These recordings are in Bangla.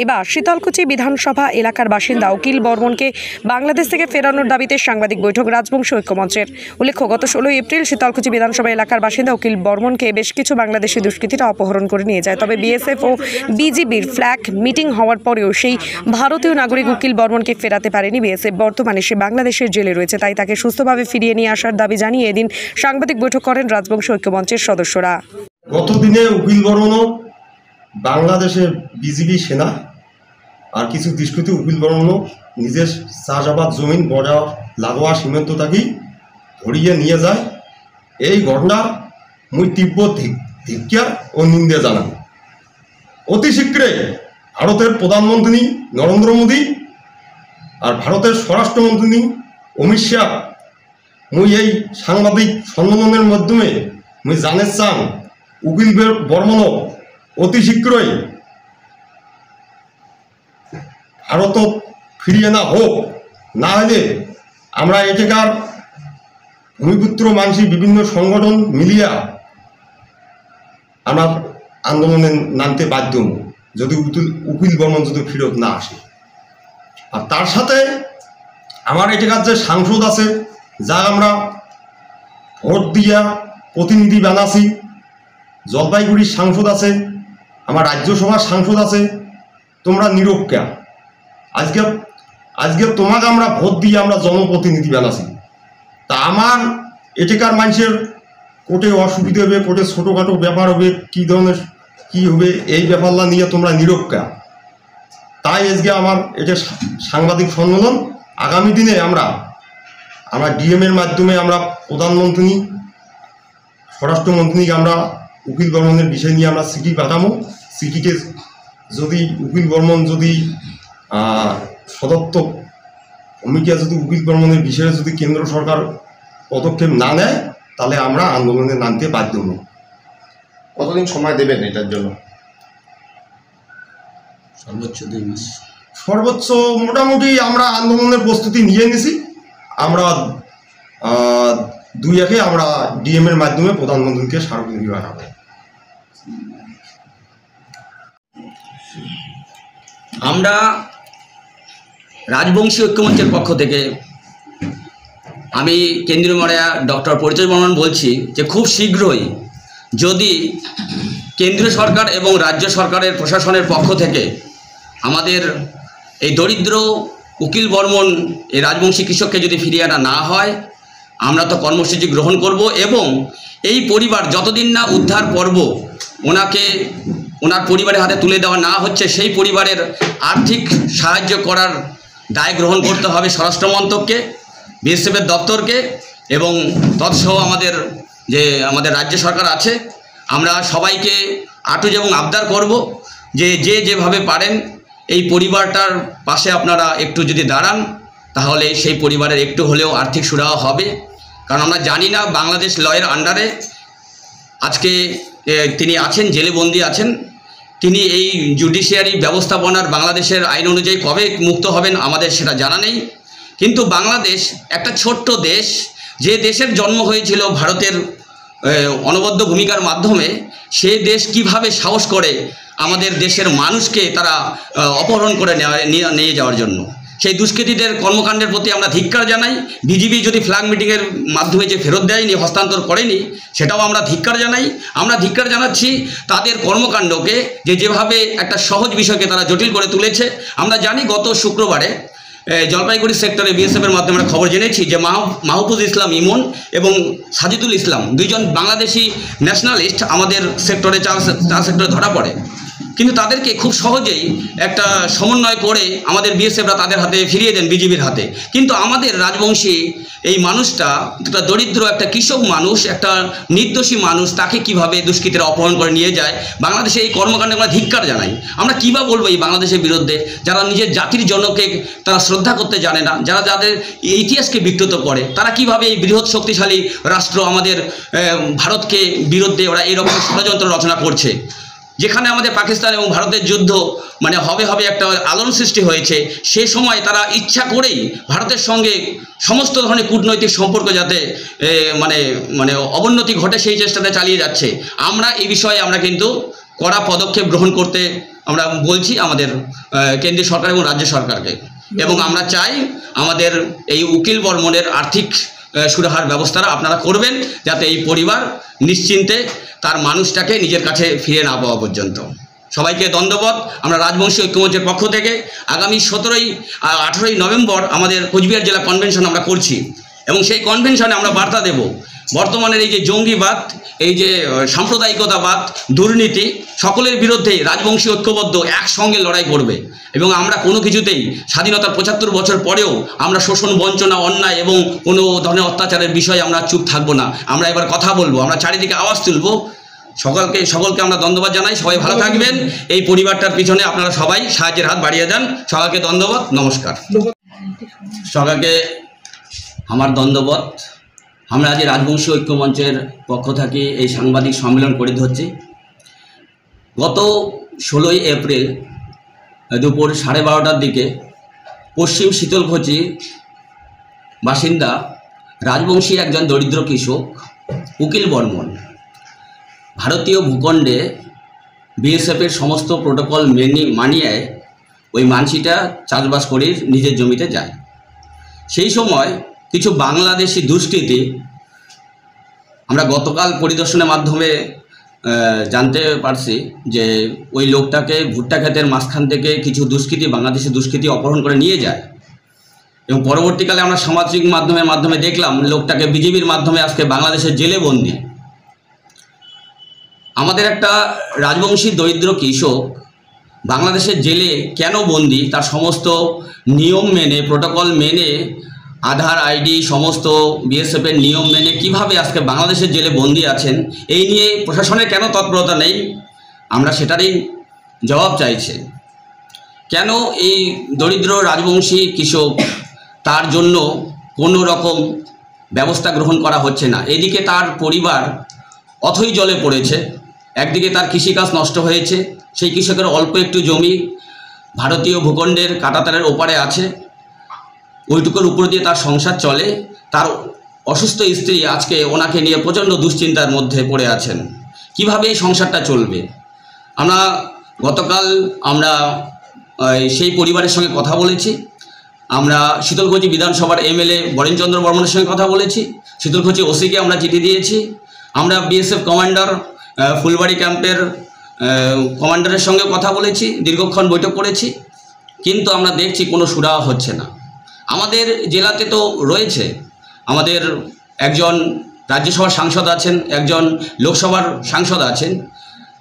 এবার শীতলকুচি বিধানসভা এলাকার বাসিন্দা উকিল বর্মনকে বাংলাদেশ থেকে ফেরানোর দাবিতে সাংবাদিক বৈঠক রাজবংশী ঐক্যমঞ্চের। উল্লেখ্য, গত 16 এপ্রিল শীতলকুচি বিধানসভা এলাকার বাসিন্দা উকিল বর্মনকে বেশ কিছু বাংলাদেশি দুষ্কৃতীরা অপহরণ করে নিয়ে যায়। তবে বিএসএফ ও বিজিবির ফ্ল্যাগ মিটিং হওয়ার পরেও সেই ভারতীয় নাগরিক উকিল বর্মনকে ফেরাতে পারেনি বিএসএফ। বর্তমানে সে বাংলাদেশের জেলে রয়েছে, তাই তাকে সুস্থভাবে ফিরিয়ে নিয়ে আসার দাবি জানিয়ে এদিন সাংবাদিক বৈঠক করেন রাজবংশী ঐক্যমঞ্চের সদস্যরা। গতদিনে উকিল বর্মনও বাংলাদেশের বিজিবি সেনা আর কিছু দুষ্কৃতী উকিল বর্মনও নিজের চাষাবাদ জমিন বর্ডার লাগোয়া সীমান্ত থাকি ধরিয়ে নিয়ে যায়। এই ঘটনা মুই তীব্র ধিক্কার ও নিন্দা জানাই। অতি শীঘ্রই ভারতের প্রধানমন্ত্রী নরেন্দ্র মোদী আর ভারতের স্বরাষ্ট্রমন্ত্রী অমিত শাহ মুই এই সাংবাদিক সম্মেলনের মাধ্যমে মুই জানে চান উকিল বর্মনও অতি শীঘ্রই ভারত ফিরিয়ে না হোক, না হলে আমরা এটাকার ভূমিপুত্র মানসী বিভিন্ন সংগঠন মিলিয়া আমরা আন্দোলনে নামতে বাধ্য যদি উকিল বর্মন যদি ফেরত না আসে। আর তার সাথে আমার এটাকার যে সাংসদ আছে, যা আমরা ভোট দিয়া প্রতিনিধি বানাছি, জলপাইগুড়ির সাংসদ আছে, আমার রাজ্যসভার সাংসদ আছে, তোমরা নিরক্ষা। আজকে তোমাকে আমরা ভোট দিয়ে আমরা জনপ্রতিনিধি বানাছি, তা আমার এটাকার মানুষের কোটে অসুবিধা হবে, কোটে ছোটোখাটো ব্যাপার হবে, কী ধরনের কী হবে এই ব্যাপারটা নিয়ে তোমরা নিরক্ষা। তাই আজকে আমার এটা সাংবাদিক সম্মেলন। আগামী দিনে আমরা ডিএমের মাধ্যমে আমরা প্রধানমন্ত্রী স্বরাষ্ট্রমন্ত্রীকে আমরা উকিল বর্মনের বিষয় নিয়ে আমরা চিঠি পাঠাবো। চিঠিতে যদি উকিল বর্মন যদি সদত্তক ভূমিকা যদি উকিল বর্মনের বিষয়ে যদি কেন্দ্র সরকার পদক্ষেপ না নেয়, তাহলে আমরা আন্দোলনে নামতে বাধ্য হব। কতদিন সময় দেবেন এটার জন্য? সর্বোচ্চ 2 মাস। সর্বোচ্চ মোটামুটি আমরা আন্দোলনের প্রস্তুতি নিয়ে নিছি। আমরা 2-1 আমরা ডিএমের মাধ্যমে প্রধানমন্ত্রীকে স্মারকলিপি পাঠাবো। আমরা রাজবংশী ঐক্যমঞ্চের পক্ষ থেকে আমি কেন্দ্রীয় মহাশয় ডক্টর পরিতোষ বর্মন বলছি যে খুব শীঘ্রই যদি কেন্দ্রীয় সরকার এবং রাজ্য সরকারের প্রশাসনের পক্ষ থেকে আমাদের এই দরিদ্র উকিল বর্মন এই রাজবংশী কৃষককে যদি ফিরিয়ে আনা না হয়, আমরা তো কর্মসূচি গ্রহণ করব এবং এই পরিবার যতদিন না উদ্ধার পর্ব ওনার পরিবারের হাতে তুলে দেওয়া না হচ্ছে, সেই পরিবারের আর্থিক সাহায্য করার দায় গ্রহণ করতে হবে স্বরাষ্ট্র মন্ত্রককে, বিএসএফের দপ্তরকে এবং তৎসহ আমাদের রাজ্য সরকার আছে। আমরা সবাইকে আটুজ এবং আবদার করব যে যেভাবে পারেন এই পরিবারটার পাশে আপনারা একটু যদি দাঁড়ান, তাহলে সেই পরিবারের একটু হলেও আর্থিক সুরাহা হবে। কারণ আমরা জানি না বাংলাদেশ লয়ের আন্ডারে আজকে তিনি আছেন, জেলে বন্দী আছেন। তিনি এই জুডিশিয়ারি ব্যবস্থাপনার বাংলাদেশের আইন অনুযায়ী কবে মুক্ত হবেন আমাদের সেটা জানা নেই। কিন্তু বাংলাদেশ একটা ছোট্ট দেশ, যে দেশের জন্ম হয়েছিল ভারতের অনবদ্য ভূমিকার মাধ্যমে, সে দেশ কিভাবে সাহস করে আমাদের দেশের মানুষকে তারা অপহরণ করে নিয়ে যাওয়ার জন্য। সেই দুষ্কৃতীদের কর্মকাণ্ডের প্রতি আমরা ধিক্কার জানাই। বিজিবি যদি ফ্ল্যাগ মিটিংয়ের মাধ্যমে যে ফেরত দেয়নি, হস্তান্তর করেনি, সেটাও আমরা ধিক্কার জানাই। আমরা ধিক্কার জানাচ্ছি তাদের কর্মকাণ্ডকে, যেভাবে একটা সহজ বিষয়কে তারা জটিল করে তুলেছে। আমরা জানি গত শুক্রবারে জলপাইগুড়ি সেক্টরে বিএসএফের মাধ্যমে আমরা খবর জেনেছি যে মাহফুজ ইসলাম ইমন এবং সাজিদুল ইসলাম, 2 জন বাংলাদেশি ন্যাশনালিস্ট আমাদের সেক্টরে 4 সেক্টরে ধরা পড়ে। কিন্তু তাদেরকে খুব সহজেই একটা সমন্বয় করে আমাদের বিএসএফরা তাদের হাতে ফিরিয়ে দেন বিজিবির হাতে। কিন্তু আমাদের রাজবংশী এই মানুষটা একটা দরিদ্র একটা কৃষক মানুষ, একটা নির্দোষী মানুষ, তাকে কিভাবে দুষ্কৃতীরা অপহরণ করে নিয়ে যায়। বাংলাদেশে এই কর্মকাণ্ডে আমরা ধিক্কার জানাই। আমরা কীভাবে বলবো এই বাংলাদেশের বিরুদ্ধে, যারা নিজের জাতির জনকে তারা শ্রদ্ধা করতে জানে না, যাদের ইতিহাসকে বিকৃত করে, তারা কিভাবে এই বৃহৎ শক্তিশালী রাষ্ট্র আমাদের ভারতকে বিরুদ্ধে ওরা এরকম ষড়যন্ত্র রচনা করছে। যেখানে আমাদের পাকিস্তান এবং ভারতের যুদ্ধ হবে একটা আলোড়ন সৃষ্টি হয়েছে, সে সময় তারা ইচ্ছা করেই ভারতের সঙ্গে সমস্ত ধরনের কূটনৈতিক সম্পর্ক যাতে অবনতি ঘটে সেই চেষ্টাটা চালিয়ে যাচ্ছে। আমরা এই বিষয়ে আমরা কিন্তু কড়া পদক্ষেপ গ্রহণ করতে আমরা বলছি আমাদের কেন্দ্রীয় সরকার এবং রাজ্য সরকারকে, এবং আমরা চাই আমাদের এই উকিল বর্মনের আর্থিক সুরাহার ব্যবস্থাটা আপনারা করবেন, যাতে এই পরিবার নিশ্চিন্তে তার মানুষটাকে নিজের কাছে ফিরে না পাওয়া পর্যন্ত। সবাইকে ধন্যবাদ। আমরা রাজবংশী ঐক্যমঞ্চের পক্ষ থেকে আগামী 18ই নভেম্বর আমাদের কোচবিহার জেলা কনভেনশন আমরা করছি, এবং সেই কনভেনশনে আমরা বার্তা দেব বর্তমানের এই যে জঙ্গিবাদ, এই যে সাম্প্রদায়িকতাবাদ, দুর্নীতি, সকলের বিরুদ্ধে রাজবংশী ঐক্যবদ্ধ একসঙ্গে লড়াই করবে। এবং আমরা কোনো কিছুতেই স্বাধীনতার 75 বছর পরেও আমরা শোষণ, বঞ্চনা, অন্যায় এবং কোনো ধরনের অত্যাচারের বিষয়ে আমরা চুপ থাকবো না। আমরা এবার কথা বলবো, আমরা চারিদিকে আওয়াজ তুলবো। সকলকে আমরা ধন্যবাদ জানাই। সবাই ভালো থাকবেন। এই পরিবারটার পিছনে আপনারা সবাই সাহায্যের হাত বাড়িয়ে দেন। সবাইকে ধন্যবাদ, নমস্কার। সবাইকে আমার ধন্যবাদ। আমরা আজ রাজবংশী ঐক্যমঞ্চের পক্ষ থেকে এই সাংবাদিক সম্মেলন করে ধরছি। গত 16ই এপ্রিল দুপুর 12:30টার দিকে পশ্চিম শীতলকুচি বাসিন্দা রাজবংশী একজন দরিদ্র কৃষক উকিল বর্মন ভারতীয় ভূখণ্ডে বিএসএফের সমস্ত প্রোটোকল মানিয়ে ওই মানসিটা চাষবাস করে নিজের জমিতে যায়। সেই সময় কিছু বাংলাদেশি দুষ্কৃতী, আমরা গতকাল পরিদর্শনের মাধ্যমে জানতে পারছি যে ওই লোকটাকে ভুট্টা ক্ষেতের মাঝখান থেকে কিছু বাংলাদেশি দুষ্কৃতী অপহরণ করে নিয়ে যায়, এবং পরবর্তীকালে আমরা সামাজিক মাধ্যমে দেখলাম লোকটাকে বিজিবির মাধ্যমে আজকে বাংলাদেশের জেলে বন্দি। আমাদের একটা রাজবংশী দরিদ্র কৃষক বাংলাদেশের জেলে কেন বন্দি, তার সমস্ত নিয়ম মেনে, প্রোটোকল মেনে, আধার আইডি সমস্ত বিএসএফের নিয়ম মেনে কিভাবে আজকে বাংলাদেশের জেলে বন্দি আছেন, এই নিয়ে প্রশাসনের কেন তৎপরতা নেই, আমরা সেটারই জবাব চাইছি। কেন এই দরিদ্র রাজবংশী কৃষক, তার জন্য কোনো রকম ব্যবস্থা গ্রহণ করা হচ্ছে না। এদিকে তার পরিবার অথই জলে পড়েছে, একদিকে তার কৃষিকাজ নষ্ট হয়েছে, সেই কৃষকের অল্প একটু জমি ভারতীয় ভূখণ্ডের কাঁটাতারের ওপারে আছে, ওইটুকুর উপর দিয়ে তার সংসার চলে। তার অসুস্থ স্ত্রী আজকে ওনাকে নিয়ে প্রচণ্ড দুশ্চিন্তার মধ্যে পড়ে আছেন, কিভাবে এই সংসারটা চলবে। গতকাল আমরা সেই পরিবারের সঙ্গে কথা বলেছি। আমরা শীতলকুচি বিধানসভার এমএলএ বরেনচন্দ্র বর্মনের সঙ্গে কথা বলেছি, শীতলকুচি ওসিকে আমরা চিঠি দিয়েছি, আমরা বিএসএফ কমান্ডার ফুলবাড়ি ক্যাম্পের কমান্ডারের সঙ্গে কথা বলেছি, দীর্ঘক্ষণ বৈঠক করেছি, কিন্তু আমরা দেখছি কোনো সুরাহা হচ্ছে না। আমাদের জেলাতে তো রয়েছে, আমাদের একজন রাজ্যসভার সাংসদ আছেন, একজন লোকসভার সাংসদ আছেন,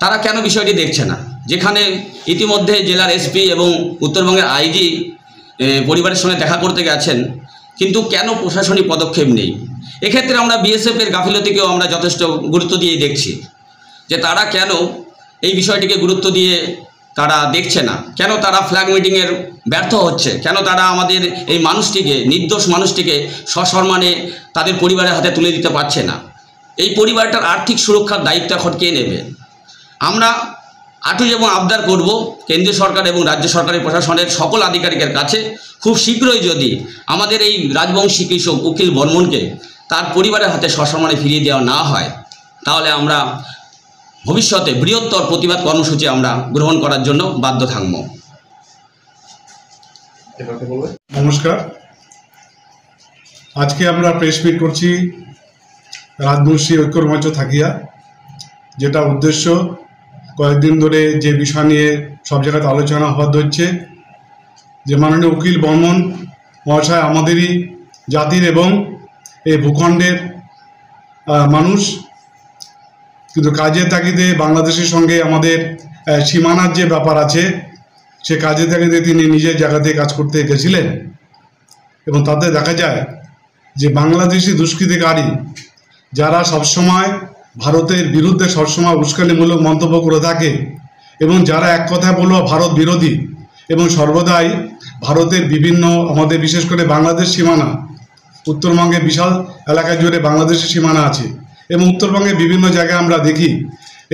তারা কেন বিষয়টি দেখছে না? যেখানে ইতিমধ্যে জেলার এসপি এবং উত্তরবঙ্গের আইজি পরিবারের সঙ্গে দেখা করতে গেছেন, কিন্তু কেন প্রশাসনিক পদক্ষেপ নেই? এক্ষেত্রে আমরা বিএসএফের গাফিলতিকেও আমরা যথেষ্ট গুরুত্ব দিয়ে দেখছি, যে তারা কেন এই বিষয়টিকে গুরুত্ব দিয়ে তারা দেখছে না, কেন তারা ফ্ল্যাগ মিটিংয়ের ব্যর্থ হচ্ছে, কেন তারা আমাদের এই মানুষটিকে, নির্দোষ মানুষটিকে সসম্মানে তাদের পরিবারের হাতে তুলে দিতে পারছে না। এই পরিবারটার আর্থিক সুরক্ষার দায়িত্ব এখন কে নেবে? আমরা আটুই এবং আবদার করব কেন্দ্রীয় সরকার এবং রাজ্য সরকারের প্রশাসনের সকল আধিকারিকের কাছে, খুব শীঘ্রই যদি আমাদের এই রাজবংশী কৃষক উকিল বর্মনকে তার পরিবারের হাতে সসম্মানে ফিরিয়ে দেওয়া না হয়, তাহলে আমরা ভবিষ্যতে বৃহত্তর প্রতিবাদ কর্মসূচি আমরা গ্রহণ করার জন্য বাধ্য থাকব। নমস্কার, আজকে আমরা প্রেস মিট করছি রাজবংশী ঐক্যমঞ্চ থাকিয়া, যেটা উদ্দেশ্য কয়েকদিন ধরে যে বিষয় নিয়ে সব জায়গাতে আলোচনা হওয়া হচ্ছে, যে মাননীয় উকিল বর্মন মহাশয় আমাদেরই জাতির এবং এই ভূখণ্ডের মানুষ, কিন্তু কাজের তাগিদে বাংলাদেশের সঙ্গে আমাদের সীমানার যে ব্যাপার আছে, সে কাজের তাগিদে তিনি নিজের জায়গাতে কাজ করতে গেছিলেন, এবং তাতে দেখা যায় যে বাংলাদেশি দুষ্কৃতিকারী যারা সবসময় ভারতের বিরুদ্ধে সবসময় উস্কানিমূলক মন্তব্য করে থাকে, এবং যারা এক কথায় বলবো ভারত বিরোধী, এবং সর্বদাই ভারতের বিভিন্ন, আমাদের বিশেষ করে বাংলাদেশ সীমানা, উত্তরবঙ্গে বিশাল এলাকা জুড়ে বাংলাদেশের সীমানা আছে, এবং উত্তরবঙ্গে বিভিন্ন জায়গায় আমরা দেখি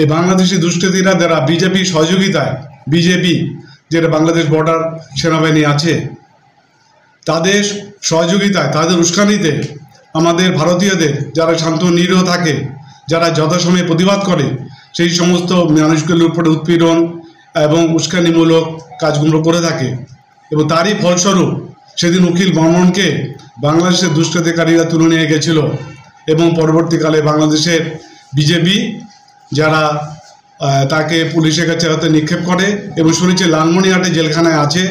এই বাংলাদেশি দুষ্কৃতীরা যারা বিজেপি সহযোগিতায়, বিজেপি যেটা বাংলাদেশ বর্ডার সেনাবাহিনী আছে, তাদের সহযোগিতায়, তাদের উস্কানিতে আমাদের ভারতীয়দের যারা শান্ত নিরীহ থাকে, যারা যথাসময়ে প্রতিবাদ করে, সেই সমস্ত মানুষগুলোর উপরে উৎপীড়ন এবং উস্কানিমূলক কাজগুলো করে থাকে এবং তারই ফলস্বরূপ সেদিন উকিল বর্মনকে বাংলাদেশের দুষ্কৃতিকারীরা তুলে নিয়ে গেছিল এবং পরবর্তীকালে বাংলাদেশের বিজেপি যারা তাকে পুলিশের কাছে হাতে নিক্ষেপ করে এবং শুনেছি লালমনিরহাটে জেলখানায় আছে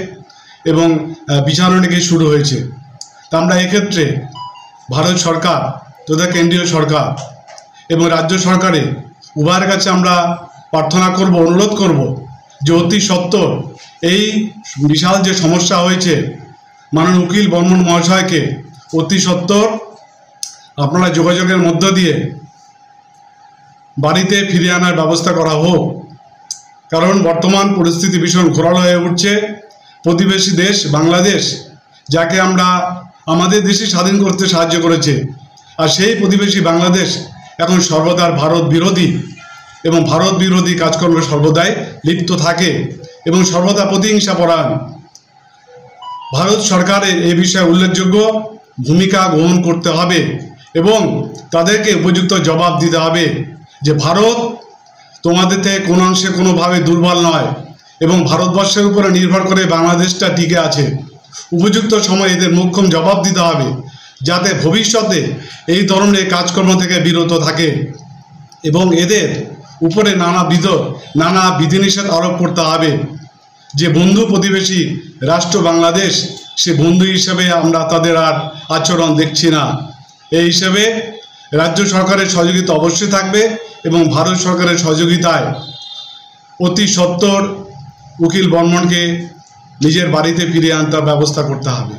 এবং বিচারও নাকি শুরু হয়েছে। তা আমরা এক্ষেত্রে ভারত সরকার তথা কেন্দ্রীয় সরকার এবং রাজ্য সরকারে উভয়ের কাছে আমরা প্রার্থনা করব, অনুরোধ করব যে অতি সত্বর এই বিশাল যে সমস্যা হয়েছে মাননীয় উকিল বর্মন মহাশয়কে অতি সত্বর আপনারা যোগাযোগের মধ্য দিয়ে বাড়িতে ফিরিয়ে আনার ব্যবস্থা করা হোক। কারণ বর্তমান পরিস্থিতি ভীষণ ঘোরালো হয়ে উঠছে। প্রতিবেশী দেশ বাংলাদেশ, যাকে আমরা আমাদের দেশে স্বাধীন করতে সাহায্য করেছে, আর সেই প্রতিবেশী বাংলাদেশ এখন সর্বদার ভারত বিরোধী এবং ভারত বিরোধী কাজকর্মে সর্বদাই লিপ্ত থাকে এবং সর্বদা প্রতিহিংসা পরায়ণ। ভারত সরকারের এই বিষয়ে উল্লেখযোগ্য ভূমিকা গ্রহণ করতে হবে এবং তাদেরকে উপযুক্ত জবাব দিতে হবে যে ভারত তোমাদের থেকে কোনো অংশে কোনোভাবে দুর্বল নয় এবং ভারতবর্ষের উপরে নির্ভর করে বাংলাদেশটা টিকে আছে। উপযুক্ত সময় এদের মোক্ষম জবাব দিতে হবে যাতে ভবিষ্যতে এই ধরনের কাজকর্ম থেকে বিরত থাকে এবং এদের উপরে নানা বিধিনিষেধ আরোপ করতে হবে। যে বন্ধু প্রতিবেশী রাষ্ট্র বাংলাদেশ, সে বন্ধু হিসেবে আমরা তাদের আর আচরণ দেখছি না। এই হিসেবে রাজ্য সরকারের সহযোগিতা অবশ্যই থাকবে এবং ভারত সরকারের সহযোগিতায় অতি সত্বর উকিল বর্মনকে নিজের বাড়িতে ফিরিয়ে আনতে ব্যবস্থা করতে হবে।